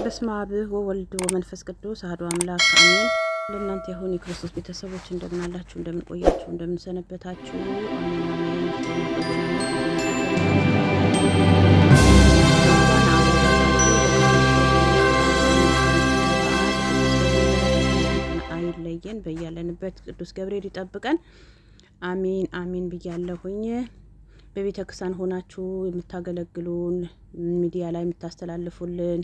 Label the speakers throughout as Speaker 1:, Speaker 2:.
Speaker 1: በስመ አብ ወወልድ ወመንፈስ ቅዱስ አሐዱ አምላክ አሜን። ለእናንተ ይሁን የክርስቶስ ቤተሰቦች እንደምን አላችሁ? እንደምን ቆያችሁ? እንደምን ሰነበታችሁ? አይለየን፣ በያለንበት ቅዱስ ገብርኤል ይጠብቀን። አሜን አሜን ብያለሁኝ። በቤተ ክርስቲያን ሆናችሁ የምታገለግሉን ሚዲያ ላይ የምታስተላልፉልን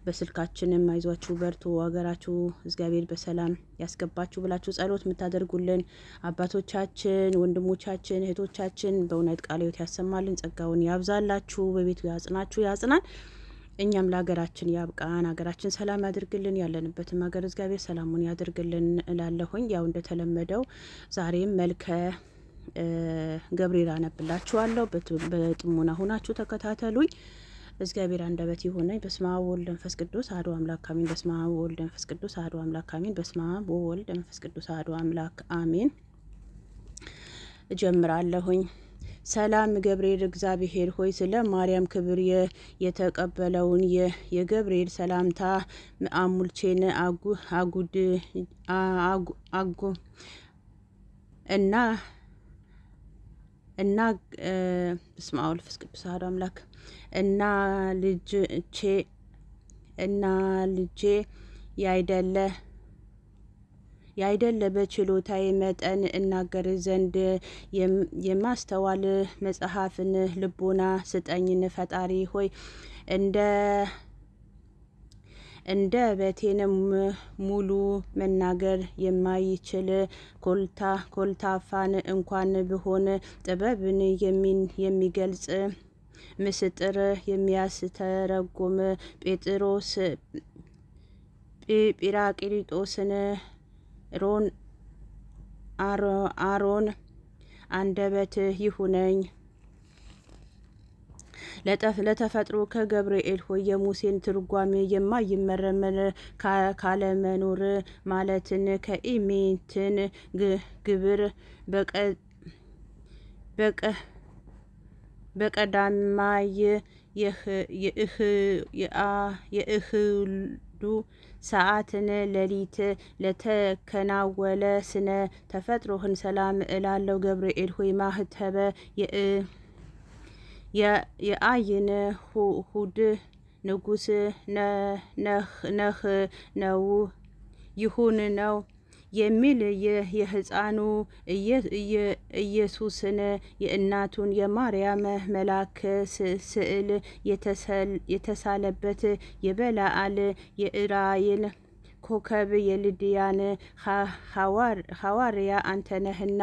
Speaker 1: በስልካችንም አይዟችሁ በርቱ ሀገራችሁ እግዚአብሔር በሰላም ያስገባችሁ ብላችሁ ጸሎት የምታደርጉልን አባቶቻችን፣ ወንድሞቻችን፣ እህቶቻችን በእውነት ቃለ ሕይወት ያሰማልን፣ ጸጋውን ያብዛላችሁ፣ በቤቱ ያጽናችሁ፣ ያጽናን። እኛም ለሀገራችን ያብቃን፣ ሀገራችን ሰላም ያድርግልን፣ ያለንበትም ሀገር እግዚአብሔር ሰላሙን ያድርግልን እላለሁኝ። ያው እንደተለመደው ዛሬም መልከ ገብርኤል አነብላችኋለሁ። በጥሞና ሆናችሁ ተከታተሉኝ። እግዚአብሔር አንደበት ይሁነኝ። በስመ አብ ወወልድ ወመንፈስ ቅዱስ አሐዱ አምላክ አሜን። በስመ አብ ወወልድ ወመንፈስ ቅዱስ አሐዱ አምላክ አሜን። በስመ አብ ወወልድ ወመንፈስ ቅዱስ አሐዱ አምላክ አሜን። እጀምራለሁኝ። ሰላም ገብርኤል እግዚአብሔር ሆይ ስለ ማርያም ክብር የተቀበለውን የገብርኤል ሰላምታ አሙልቼን አጉድ እና በስመ አብ ወወልድ ወመንፈስ ቅዱስ አሐዱ አምላክ እና ልጄ ያይደለ በችሎታዬ መጠን እናገር ዘንድ የማስተዋል መጽሐፍን ልቦና ስጠኝን። ፈጣሪ ሆይ እንደ በቴንም ሙሉ መናገር የማይችል ኮልታፋን እንኳን ብሆን ጥበብን የሚገልጽ ምስጢር የሚያስተረጉም ጲራቅሊጦስን አሮን አንደበት ይሁነኝ። ለተፈጥሮ ከገብርኤል ሆይ የሙሴን ትርጓሜ የማይመረመር ካለመኖር ማለትን ከኢሜትን ግብር በቀዳማይ የእህሉ ሰዓትን ሌሊት ለተከናወለ ስነ ተፈጥሮህን ሰላም እላለሁ። ገብርኤል ሆይ ማህተበ የአይን ሁድ ንጉስ ነህ ነው ይሁን ነው የሚል የህፃኑ ኢየሱስን የእናቱን የማርያም መልአክ ስዕል የተሳለበት የበለዓል የእራኤል ኮከብ የልድያን ሐዋርያ አንተነህና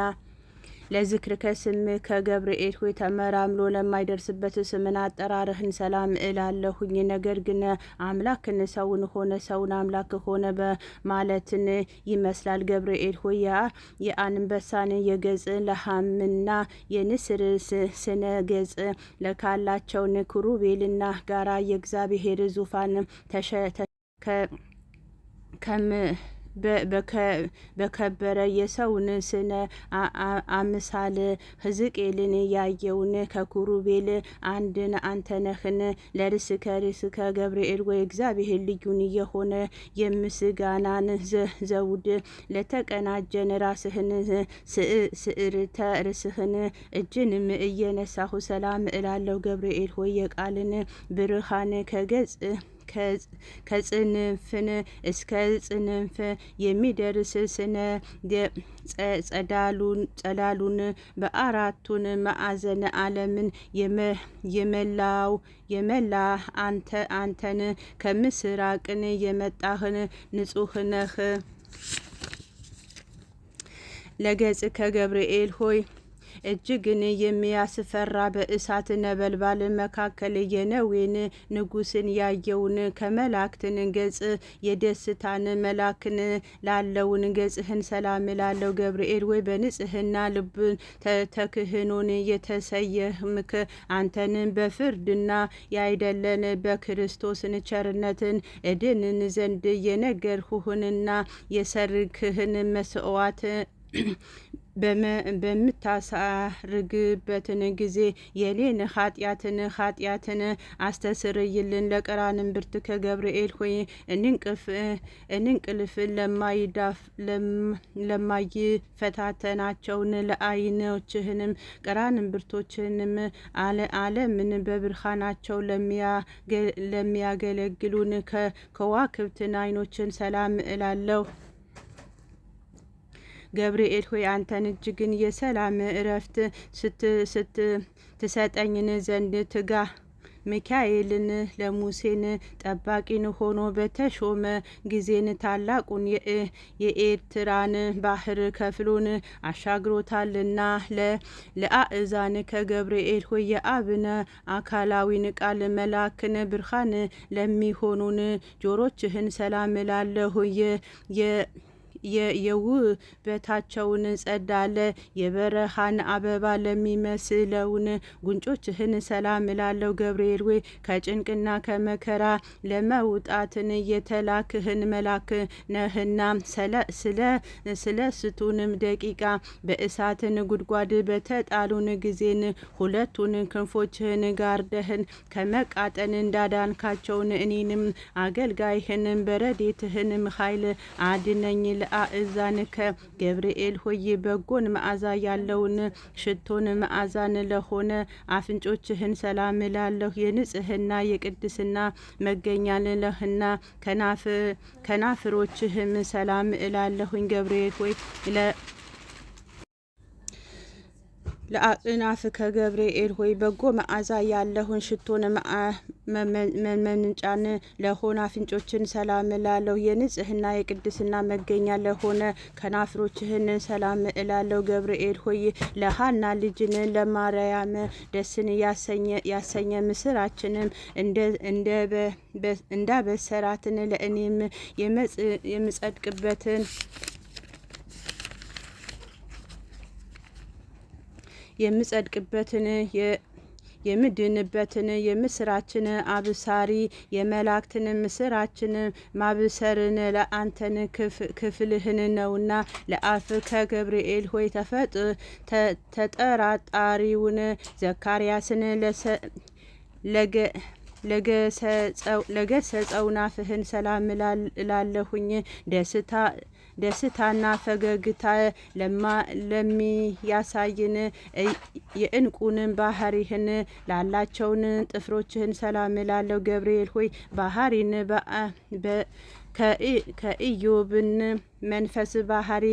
Speaker 1: ለዝክርከ ስም ከገብርኤል ሆይ ተመራምሎ ለማይደርስበት ስምን አጠራርህን ሰላም እላለሁኝ። ነገር ግን አምላክን ሰውን ሆነ ሰውን አምላክ ሆነ በማለትን ይመስላል። ገብርኤል ሆይ የአንበሳን የገጽ ለሐምና የንስር ስነ ገጽ ለካላቸውን ክሩቤልና ጋራ የእግዚአብሔር ዙፋን በከበረ የሰውን ስነ አምሳል ሕዝቅኤልን ያየውን ከኩሩቤል አንድን አንተነህን ለርስከ ገብርኤል ወይ እግዚአብሔር ልዩን የሆነ የምስጋናን ዘውድ ለተቀናጀን ራስህን ስዕርተ ርስህን እጅንም እየነሳሁ ሰላም እላለሁ። ገብርኤል ሆይ የቃልን ብርሃን ከጽንፍን እስከ ጽንፍ የሚደርስ ስነ ጸዳሉን በአራቱን ማዕዘን ዓለምን የመላ አንተን ከምስራቅን የመጣህን ንጹህ ነህ። ለገጽ ከገብርኤል ሆይ እጅግን የሚያስፈራ በእሳት ነበልባል መካከል የነዌን ንጉስን ያየውን ከመላእክትን ገጽ የደስታን መላክን ላለውን ገጽህን ሰላም ላለው ገብርኤል ወይ በንጽህና ልብን ተክህኖን የተሰየምክ አንተንን በፍርድና ያይደለን በክርስቶስን ቸርነትን እድንን ዘንድ የነገርሁህንና የሰርክህን መስዋዕት በምታሳርግበትን ጊዜ የኔን ኃጢአትን አስተስርይልን። ለቀራንብርት ከገብርኤል ሆይ እንቅልፍ ለማይፈታተናቸውን ለዓይኖችህንም ቀራንብርቶችንም ዓለምን በብርሃናቸው ለሚያገለግሉን ከዋክብትን ዓይኖችን ሰላም እላለሁ። ገብርኤል ሆይ አንተን እጅግን የሰላም እረፍት ስትሰጠኝን ዘንድ ትጋ። ሚካኤልን ለሙሴን ጠባቂን ሆኖ በተሾመ ጊዜን ታላቁን የኤርትራን ባህር ከፍሎን አሻግሮታልና ለአእዛን ከገብርኤል ሆይ የአብነ አካላዊን ቃል መላክን ብርሃን ለሚሆኑን ጆሮችህን ሰላም እላለሁ። የውበታቸውን ጸዳለ የበረሃን አበባ ለሚመስለውን ጉንጮችህን ሰላም እላለሁ። ገብርኤል ሆይ ከጭንቅና ከመከራ ለመውጣትን የተላክህን መላክ ነህና ስለ ስቱንም ደቂቃ በእሳትን ጉድጓድ በተጣሉን ጊዜን ሁለቱን ክንፎችህን ጋርደህን ከመቃጠን እንዳዳንካቸውን እኔንም አገልጋይህንም በረዴትህንም ኃይል አድነኝ። ለአእዛንከ ገብርኤል ሆይ በጎን መዓዛ ያለውን ሽቶን መዓዛን ለሆነ አፍንጮችህን ሰላም እላለሁ። የንጽህና የቅድስና መገኛ ነህና ከናፍሮችህም ሰላም እላለሁኝ። ገብርኤል ሆይ ለአእናፍ ከገብርኤል ሆይ በጎ መዓዛ ያለውን ሽቶን መመንጫን ለሆነ አፍንጮችን ሰላም እላለሁ። የንጽህና የቅድስና መገኛ ለሆነ ከናፍሮችህን ሰላም እላለሁ። ገብርኤል ሆይ ለሃና ልጅን ለማርያም ደስን ያሰኘ ምስራችንም እንዳበሰራትን ለእኔም የምጸድቅበትን የምድንበትን የምስራችን አብሳሪ የመላእክትን ምስራችን ማብሰርን ለአንተን ክፍልህን ነውና ለአፍ ከገብርኤል ሆይ ተጠራጣሪውን ዘካርያስን ለገሰጸው ናፍህን ሰላም እላለሁኝ። ደስታና ፈገግታ ለሚያሳይን የእንቁን ባህሪህን ላላቸውን ጥፍሮችህን ሰላም እላለሁ። ገብርኤል ሆይ ባህሪን ከኢዮብን መንፈስ ባህሪ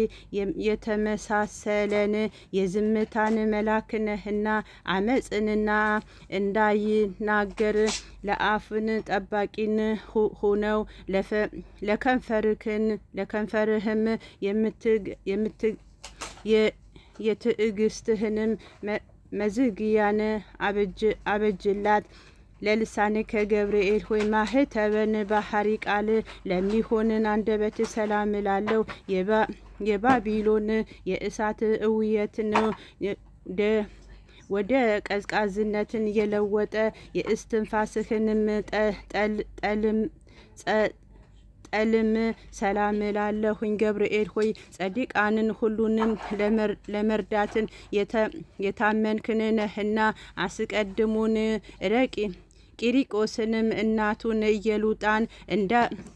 Speaker 1: የተመሳሰለን የዝምታን መላክ ነህና አመፅንና እንዳይናገር ለአፍን ጠባቂን ሆነው ለከንፈርህም የትዕግስትህንም መዝጊያን አበጅላት። ለልሳን ከገብርኤል ሆይ ማህተበን ባህሪ ቃል ለሚሆንን አንደበት ሰላም እላለሁ። የባቢሎን የእሳት እውየትን ወደ ቀዝቃዝነትን የለወጠ የእስትንፋስህንም ጠልም ሰላም እላለሁኝ። ገብርኤል ሆይ ጸዲቃንን ሁሉንም ለመርዳትን የታመንክን ነህና አስቀድሙን ቂሪቆስንም እናቱን ኢየሉጣን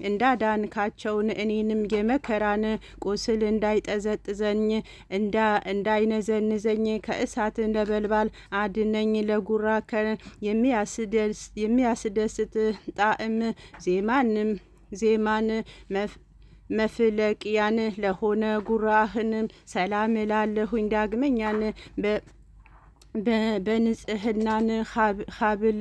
Speaker 1: እንዳዳንካቸውን እኔንም የመከራን ቁስል እንዳይጠዘጥዘኝ እንዳይነዘንዘኝ ከእሳት ነበልባል አድነኝ። ለጉራ የሚያስደስት ጣዕም ዜማን መፍለቅያን ለሆነ ጉራህን ሰላም እላለሁኝ። ዳግመኛን በንጽህናን ሀብል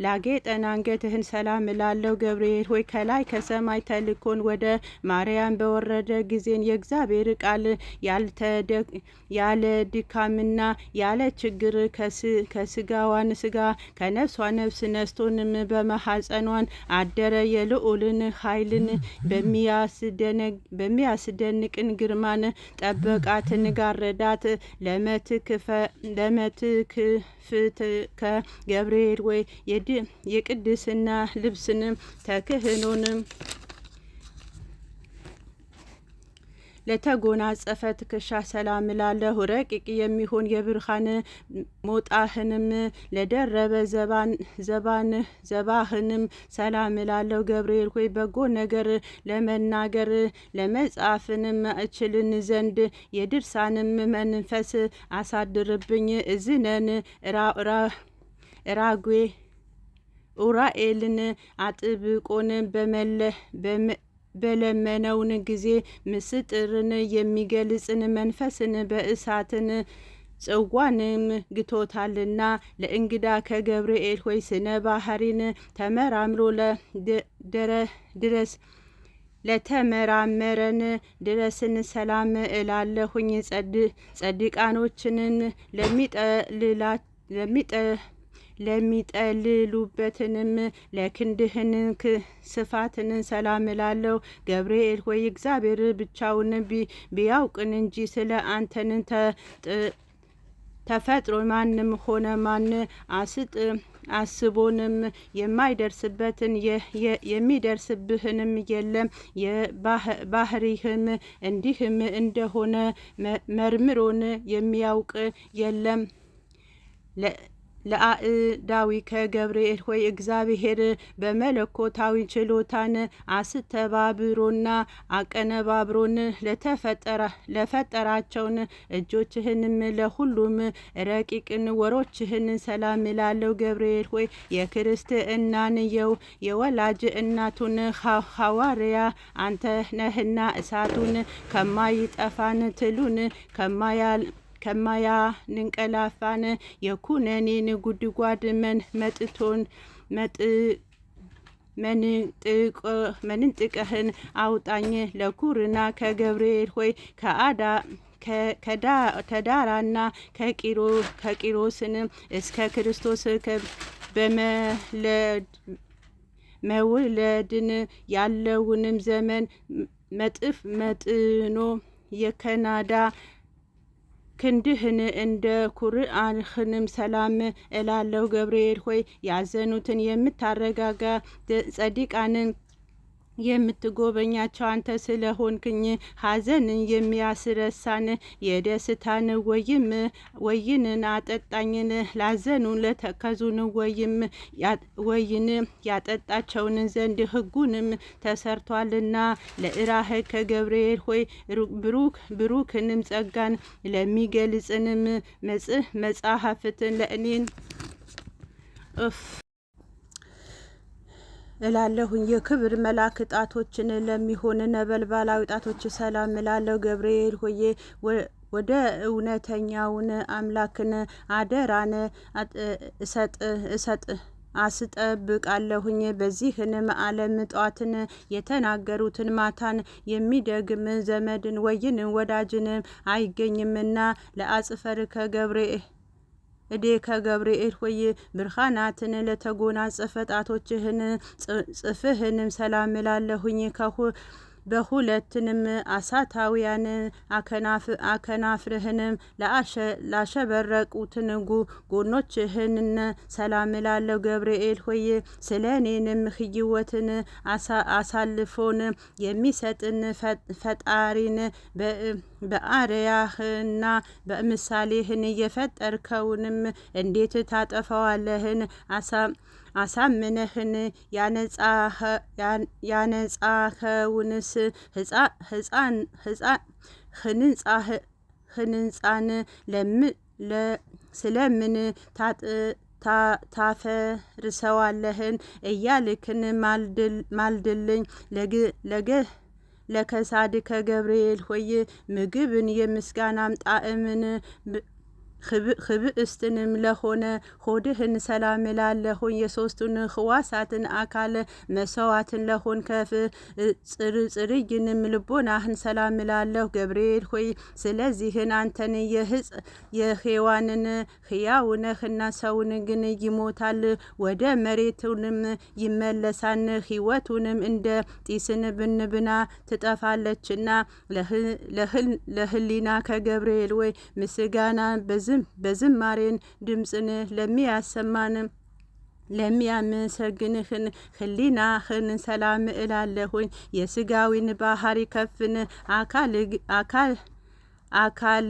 Speaker 1: ላጌጠን አንገትህን ሰላም እላለሁ። ገብርኤል ሆይ ከላይ ከሰማይ ተልኮን ወደ ማርያም በወረደ ጊዜን የእግዚአብሔር ቃል ያለ ድካምና ያለ ችግር ከስጋዋን ስጋ ከነፍሷ ነፍስ ነስቶንም በማሐፀኗን አደረ። የልዑልን ኃይልን በሚያስደንቅን ግርማን ጠበቃትን ጋረዳት። ክፍትከ ገብርኤል ወይ የቅድስና ልብስን ተክህኖንም ለተጎናጸፈ ትከሻ ሰላም እላለሁ። ረቂቅ የሚሆን የብርሃን ሞጣህንም ለደረበ ዘባህንም ሰላም እላለሁ። ገብርኤል ሆይ በጎ ነገር ለመናገር ለመጻፍንም እችልን ዘንድ የድርሳንም መንፈስ አሳድርብኝ። እዝነን ራጉ ኡራኤልን አጥብቆን በለመነውን ጊዜ ምስጢርን የሚገልጽን መንፈስን በእሳትን ጽዋንም ግቶታልና ለእንግዳ ከገብርኤል ሆይ ስነ ባህሪን ተመራምሮ ድረስ ለተመራመረን ድረስን ሰላም እላለሁኝ። ጸድቃኖችንን ለሚጠልሉበትንም ለክንድህን ስፋትን ሰላም እላለሁ። ገብርኤል ሆይ እግዚአብሔር ብቻውን ቢያውቅን እንጂ ስለ አንተን ተፈጥሮ ማንም ሆነ ማን አስቦንም የማይደርስበትን የሚደርስብህንም የለም። የባህሪህም እንዲህም እንደሆነ መርምሮን የሚያውቅ የለም። ለአእዳዊ ከገብርኤል ሆይ እግዚአብሔር በመለኮታዊ ችሎታን አስተባብሮና አቀነባብሮን ለፈጠራቸውን እጆችህንም ለሁሉም ረቂቅን ወሮችህን ሰላም እላለሁ። ገብርኤል ሆይ የክርስትናን የወላጅ እናቱን ሐዋርያ አንተ ነህና እሳቱን ከማይጠፋን ትሉን ከማያንቀላፋን የኩነኔን ጉድጓድ መንጥቀህን አውጣኝ። ለኩርና ከገብርኤል ሆይ ከዳራና ከቂሮስን እስከ ክርስቶስ መውለድን ያለውንም ዘመን መጥኖ የከናዳ ክንድህን እንደ ኩርአንህንም ሰላም እላለሁ። ገብርኤል ሆይ ያዘኑትን የምታረጋጋ ጸዲቃንን የምትጎበኛቸው አንተ ስለሆንክኝ ሐዘንን የሚያስረሳን የደስታን ወይንን አጠጣኝን ላዘኑን ለተከዙን ወይን ያጠጣቸውን ዘንድ ሕጉንም ተሰርቷልና። ለእራህ ከገብርኤል ሆይ ብሩክንም ጸጋን ለሚገልጽንም መጽሐፍትን ለእኔን እላለሁኝ። የክብር መልአክ ጣቶችን ለሚሆን ነበልባላዊ ጣቶች ሰላም እላለሁ። ገብርኤል ሆይ ወደ እውነተኛውን አምላክን አደራን አስጠብቃለሁኝ። በዚህንም ዓለም ጧትን የተናገሩትን ማታን የሚደግም ዘመድን ወይን ወዳጅን አይገኝምና ለአጽፈር ከገብርኤል ሆይ ብርሃናትን ለተጎናጸፈ ጣቶችህን ጽፍህንም ሰላም እላለሁኝ። በሁለትንም አሳታውያን አከናፍርህንም ላሸበረቁትን ጎኖችህን ሰላም እላለሁ። ገብርኤል ሆይ ስለ እኔንም ሕይወትን አሳልፎን የሚሰጥን ፈጣሪን በአርያህና በምሳሌህን የፈጠርከውንም እንዴት ታጠፋዋለህን? አሳምነህን ያነጻኸውንስ ህንጻን ስለምን ታፈርሰዋለህን? እያልክን ማልድልኝ። ለከሳድ ከገብርኤል ሆይ ምግብን የምስጋናም ጣዕምን ህብእስትንም ለሆነ ሆድህን ሰላም እላለሁኝ። የሶስቱን ህዋሳትን አካል መስዋዕትን ለሆን ከፍ ጽርይንም ልቦናህን ሰላም እላለሁ። ገብርኤል ሆይ ስለዚህን አንተን የሔዋንን ሕያው ነህና ሰውን ግን ይሞታል፣ ወደ መሬቱንም ይመለሳን፣ ሕይወቱንም እንደ ጢስን ብንብና ትጠፋለችና። ለህሊና ከገብርኤል ወይ ምስጋና በዝማሬን ድምፅን ለሚያሰማን ለሚያመሰግንህን ህሊናህን ሰላም እላለሁኝ። የስጋዊን ባህሪ ከፍን አካል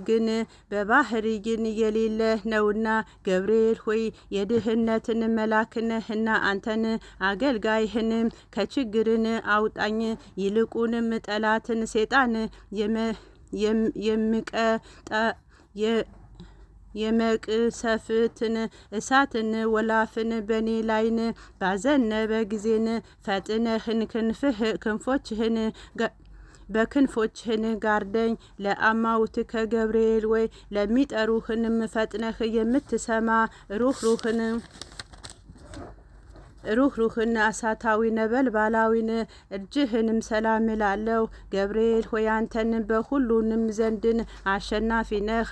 Speaker 1: ግን በባህሪ ግን የሌለ ነውና ገብርኤል ሆይ የድህነትን መላክነህና አንተን አገልጋይህንም ከችግርን አውጣኝ። ይልቁንም ጠላትን ሴጣን የመቅሰፍትን እሳትን ወላፍን በኔ ላይን ባዘነበ ጊዜን ፈጥነህን በክንፎችህን ጋርደኝ። ለአማውት ከገብርኤል ወይ ለሚጠሩህንም ፈጥነህ የምትሰማ ሩህሩህን እሳታዊ ነበልባላዊን እጅህንም ሰላም እላለሁ። ገብርኤል ሆይ አንተን በሁሉንም ዘንድን አሸናፊ ነህ።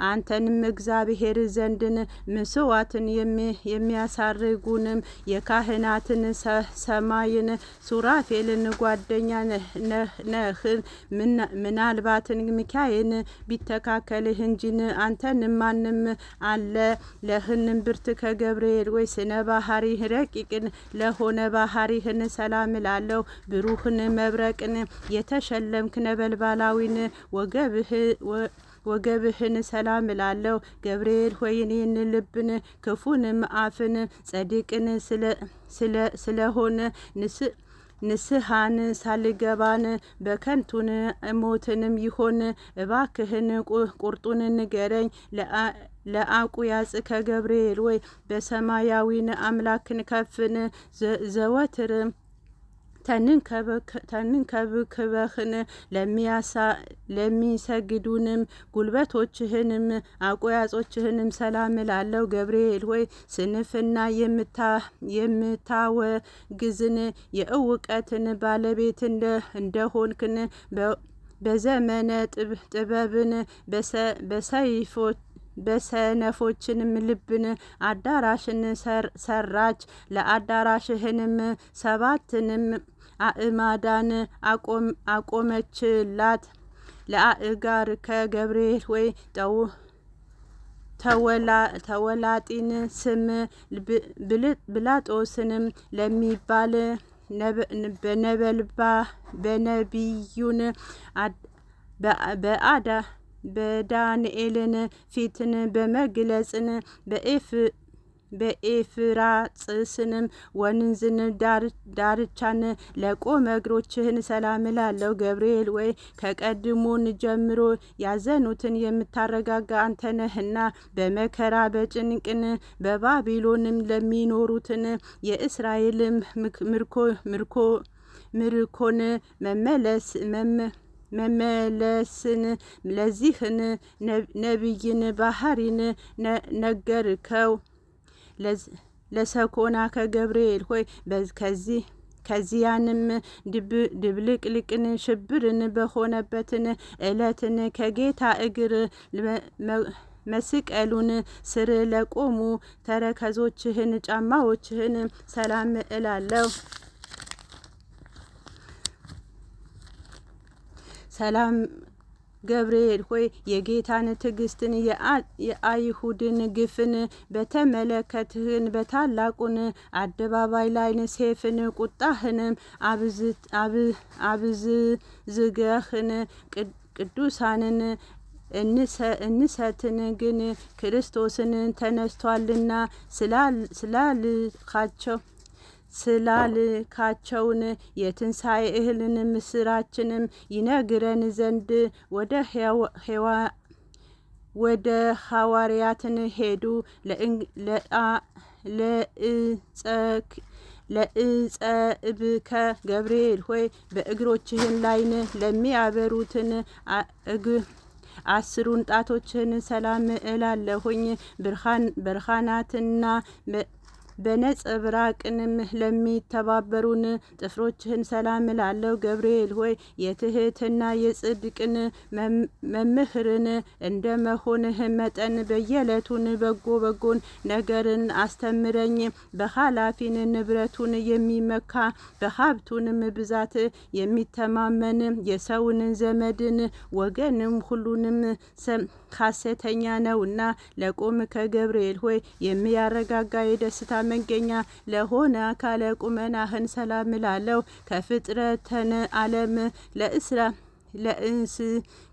Speaker 1: አንተንም እግዚአብሔር ዘንድን ምስዋትን የሚያሳርጉንም የካህናትን ሰማይን ሱራፌልን ጓደኛ ነህ። ምናልባትን ሚካኤልን ቢተካከልህ እንጂን አንተን ማንም አለ ለህንም ብርት ከገብርኤል ወይ ስነ ባህሪ ረቂቅ ለሆነ ባህሪህን ሰላም እላለሁ። ብሩህን መብረቅን የተሸለምክ ነበልባላዊን ወገብህን ሰላም እላለሁ። ገብርኤል ሆይ እኔን ልብን ክፉንም አፍን ጸድቅን ስለሆነ ንስሐን ሳልገባን በከንቱን ሞትንም ይሆን እባክህን ቁርጡን ንገረኝ። ለአቁያጽ ከገብርኤል ወይ በሰማያዊን አምላክን ከፍን ዘወትር ተንከብክበህን ለሚሰግዱንም ጉልበቶችህንም አቆያጾችህንም ሰላም እላለሁ። ገብርኤል ሆይ ስንፍና የምታወግዝን የእውቀትን ባለቤት እንደሆንክን በዘመነ ጥበብን በሰነፎችንም ልብን አዳራሽን ሰራች። ለአዳራሽህንም ሰባትንም አእማዳን አቆመችላት። ለአእጋር ከገብርኤል ወይ ተወላጢን ስም ብላጦስንም ለሚባል በነቢዩን በዳንኤልን ፊትን በመግለጽን በኤፍራጽስንም ወንዝን ዳርቻን ለቆመ እግሮችህን ሰላም እላለሁ። ገብርኤል ወይ ከቀድሞን ጀምሮ ያዘኑትን የምታረጋጋ አንተነህና በመከራ በጭንቅን በባቢሎንም ለሚኖሩትን የእስራኤልም ምርኮን መመለስን ለዚህን ነቢይን ባህሪን ነገርከው። ለሰኮና ከገብርኤል ሆይ ከዚያንም ድብልቅልቅን ሽብርን በሆነበትን እለትን ከጌታ እግር መስቀሉን ስር ለቆሙ ተረከዞችህን ጫማዎችህን ሰላም እላለሁ። ሰላም ገብርኤል ሆይ የጌታን ትዕግስትን የአይሁድን ግፍን በተመለከትህን በታላቁን አደባባይ ላይን ሴፍን ቁጣህን አብዝዝገህን ቅዱሳንን እንሰትን ግን ክርስቶስን ተነስቷልና ስላልካቸውን የትንሣኤ እህልን ምስራችንም ይነግረን ዘንድ ወደ ሐዋርያትን ሄዱ። ለእጸብከ ገብርኤል ሆይ በእግሮችህን ላይን ለሚያበሩትን አስሩን ጣቶችህን ሰላም እላለሁኝ። ብርሃናትና በነጸብራቅንም ለሚተባበሩን ጥፍሮችህን ሰላም እላለሁ። ገብርኤል ሆይ የትህትና የጽድቅን መምህርን እንደ መሆንህ መጠን በየዕለቱን በጎን ነገርን አስተምረኝ። በኃላፊን ንብረቱን የሚመካ በሀብቱንም ብዛት የሚተማመን የሰውን ዘመድን ወገንም ሁሉንም ሐሰተኛ ነውና ለቆም ከገብርኤል ሆይ የሚያረጋጋ የደስታ መገኛ ለሆነ አካለ ቁመናህን ሰላም እላለሁ። ከፍጥረተን ዓለም ለእንስ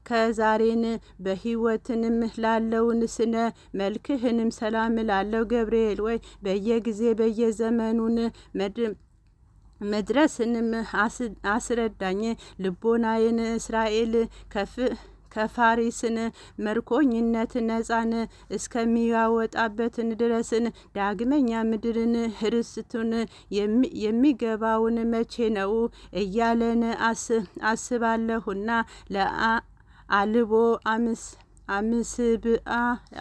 Speaker 1: ከዛሬን በሕይወትንም ላለውን ስነ መልክህንም ሰላም እላለሁ። ገብርኤል ወይ በየጊዜ በየዘመኑን መድረስንም አስረዳኝ። ልቦናዬን እስራኤል ከፋሪስን መርኮኝነት ነፃን እስከሚያወጣበትን ድረስን ዳግመኛ ምድርን ርስቱን የሚገባውን መቼ ነው እያለን አስባለሁና ለአልቦ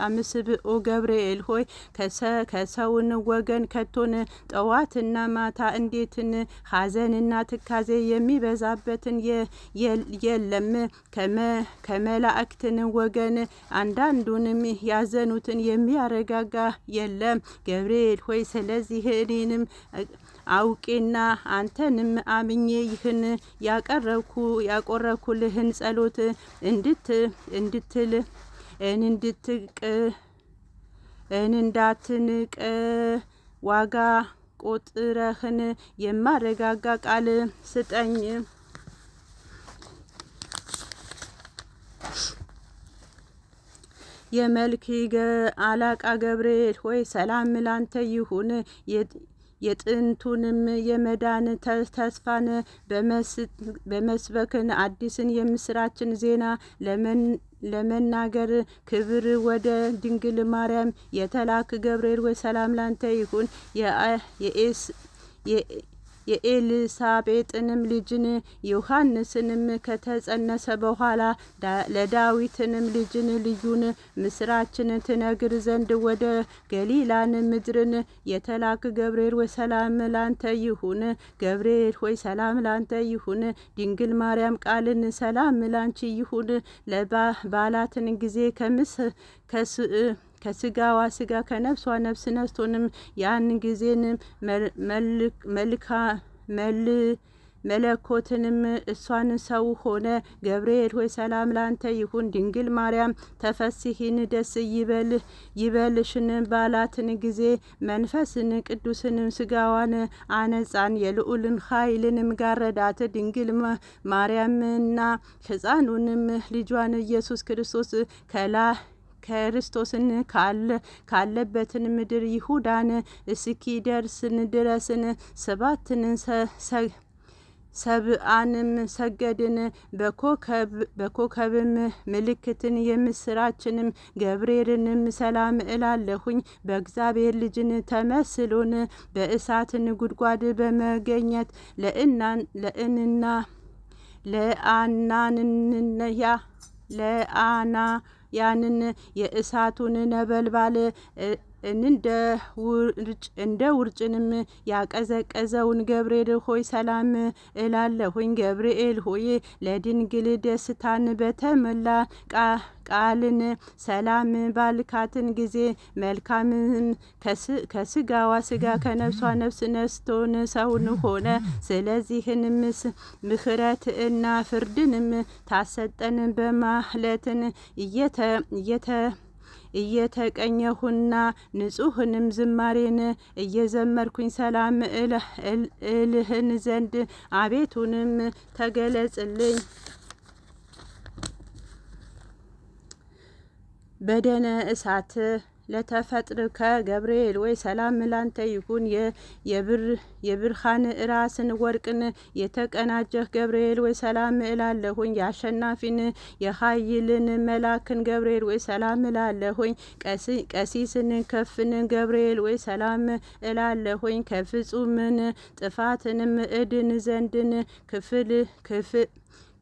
Speaker 1: አምስብኦ ገብርኤል ሆይ ከሰውን ወገን ከቶን ጠዋትና ማታ እንዴትን ሐዘንና ትካዜ የሚበዛበትን የለም። ከመላእክትን ወገን አንዳንዱንም ያዘኑትን የሚያረጋጋ የለም። ገብርኤል ሆይ ስለዚህ እኔንም አውቄና አንተንም አምኜ ይህን ያቆረብኩልህን ጸሎት እንዳትንቅ ዋጋ ቆጥረህን የማረጋጋ ቃል ስጠኝ። የመልክ አለቃ ገብርኤል ሆይ ሰላም ላንተ ይሁን። የጥንቱንም የመዳን ተስፋን በመስበክን አዲስን የምስራችን ዜና ለመናገር ክብር ወደ ድንግል ማርያም የተላክ ገብርኤል ወይ ሰላም ላንተ ይሁን። የኤልሳቤጥንም ልጅን ዮሐንስንም ከተጸነሰ በኋላ ለዳዊትንም ልጅን ልዩን ምስራችን ትነግር ዘንድ ወደ ገሊላን ምድርን የተላክ ገብርኤል ወይ ሰላም ላንተ ይሁን። ገብርኤል ሆይ ሰላም ላንተ ይሁን። ድንግል ማርያም ቃልን ሰላም ላንቺ ይሁን። ለባላትን ጊዜ ከስጋዋ ስጋ ከነፍሷ ነፍስ ነስቶንም ያን ጊዜን መለኮትንም እሷን ሰው ሆነ። ገብርኤል ሆይ ሰላም ላንተ ይሁን። ድንግል ማርያም ተፈስሂን ደስ ይበልሽን ባላትን ጊዜ መንፈስን ቅዱስን ስጋዋን አነጻን የልዑልን ኃይልንም ጋረዳት። ድንግል ማርያምና ሕፃኑንም ልጇን ኢየሱስ ክርስቶስን ካለበትን ምድር ይሁዳን እስኪደርስን ድረስን ሰባትን ሰብአንም ሰገድን። በኮከብም ምልክትን የምስራችንም ገብርኤልንም ሰላም እላለሁኝ። በእግዚአብሔር ልጅን ተመስሎን በእሳትን ጉድጓድ በመገኘት ያንን የእሳቱን ነበልባል እንደ ውርጭንም ያቀዘቀዘውን ገብርኤል ሆይ ሰላም እላለሁኝ። ገብርኤል ሆይ ለድንግል ደስታን በተሞላ ቃልን ሰላም ባልካትን ጊዜ መልካምን ከስጋዋ ስጋ ከነፍሷ ነፍስ ነስቶን ሰውን ሆነ። ስለዚህንም ምሕረት እና ፍርድንም ታሰጠን በማለትን እየተቀኘሁና ንጹህንም ዝማሬን እየዘመርኩኝ ሰላም እልህን ዘንድ አቤቱንም ተገለጽልኝ። በደነ እሳት ለተፈጥርከ ገብርኤል ወይ ሰላም ላንተ ይሁን። የብርሃን ራስን ወርቅን የተቀናጀህ ገብርኤል ወይ ሰላም እላለሁኝ። የአሸናፊን የኃይልን መላክን ገብርኤል ወይ ሰላም እላለሁኝ። ቀሲስን ከፍን ገብርኤል ወይ ሰላም እላለሁኝ። ከፍጹምን ጥፋትንም እድን ዘንድን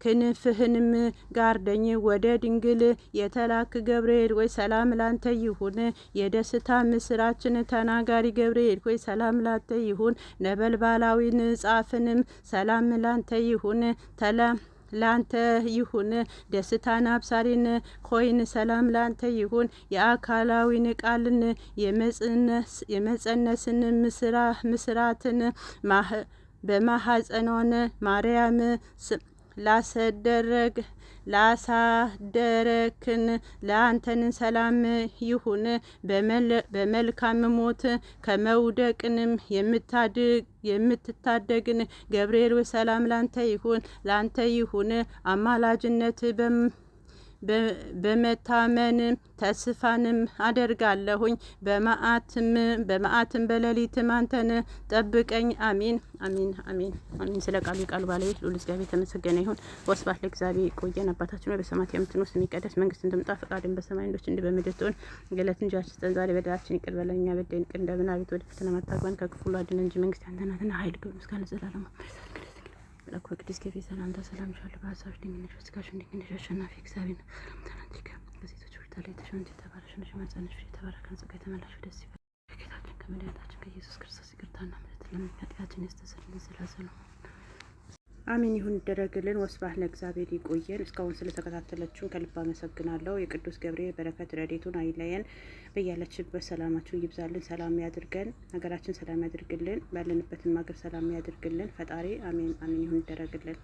Speaker 1: ክንፍህንም ጋርደኝ። ወደ ድንግል የተላክ ገብርኤል ወይ ሰላም ላንተ ይሁን። የደስታ ምስራችን ተናጋሪ ገብርኤል ወይ ሰላም ላንተ ይሁን። ነበልባላዊን ጻፍንም ሰላም ላንተ ይሁን ላንተ ይሁን። ደስታን አብሳሪን ሆይን ሰላም ላንተ ይሁን። የአካላዊን ቃልን የመጸነስን ምስራትን በማሐፀኗን ማርያም ላሳደረክን ለአንተን ሰላም ይሁን። በመልካም ሞት ከመውደቅንም የምትታደግን ገብርኤል ሰላም ላንተ ይሁን። አማላጅነት በመታመን ተስፋንም አደርጋለሁኝ። በመዓትም በሌሊትም አንተን ጠብቀኝ። አሜን አሜን አሜን አሜን። ስለ ቃሉ የቃሉ ባለቤት ልዑል እግዚአብሔር የተመሰገነ ይሁን። ወስብሐት ለእግዚአብሔር። ይቆየን። አባታችን ሆይ በሰማያት የምትኖር ስምህ ይቀደስ፣ መንግስትህ ትምጣ፣ ፈቃድህ በሰማይ እንዲህ በምድር ትሁን። የዕለት እንጀራችንን ስጠን ዛሬ፣ በደላችንን ይቅር በለን እኛ በደልን ይቅር እንደምንል፣ አቤቱ ወደ ፈተና አታግባን ከክፉ ሁሉ አድነን እንጂ መንግስት ያንተ ናትና፣ ኃይል፣ ክብር፣ ምስጋና ለዘላለሙ መልአኩ ቅዱስ ገብርኤል ሰላምታ ሰላም ይልሻል። በሀሳብሽ ድንግል ነሽ፣ በሥጋሽ ድንግል ነሽ። አሸናፊ እግዚአብሔር በሴቶች ሁሉ ተለይተሽ አንቺ የተባረክሽ ነሽ፣ የማኅፀንሽ ፍሬ የተባረከ ነው። ጸጋ የተመላሽ ደስ ይበልሽ፣ ከጌታችን ከመድኃኒታችን ከኢየሱስ ክርስቶስ ይቅርታና ምሕረት ለምን ኃጢአታችን ያስተሰርይልን ዘላለሙ አሜን። ይሁን ይደረግልን። ወስብሐት ለእግዚአብሔር። ይቆየን። እስካሁን ስለተከታተላችሁን ከልብ አመሰግናለሁ። የቅዱስ ገብርኤል በረከት ረድኤቱን አይለየን። በያለችበት ሰላማችሁ ይብዛልን፣ ሰላም ያድርገን፣ ሀገራችን ሰላም ያድርግልን፣ ባለንበትም ሀገር ሰላም ያድርግልን ፈጣሪ። አሜን አሜን። ይሁን ይደረግልን።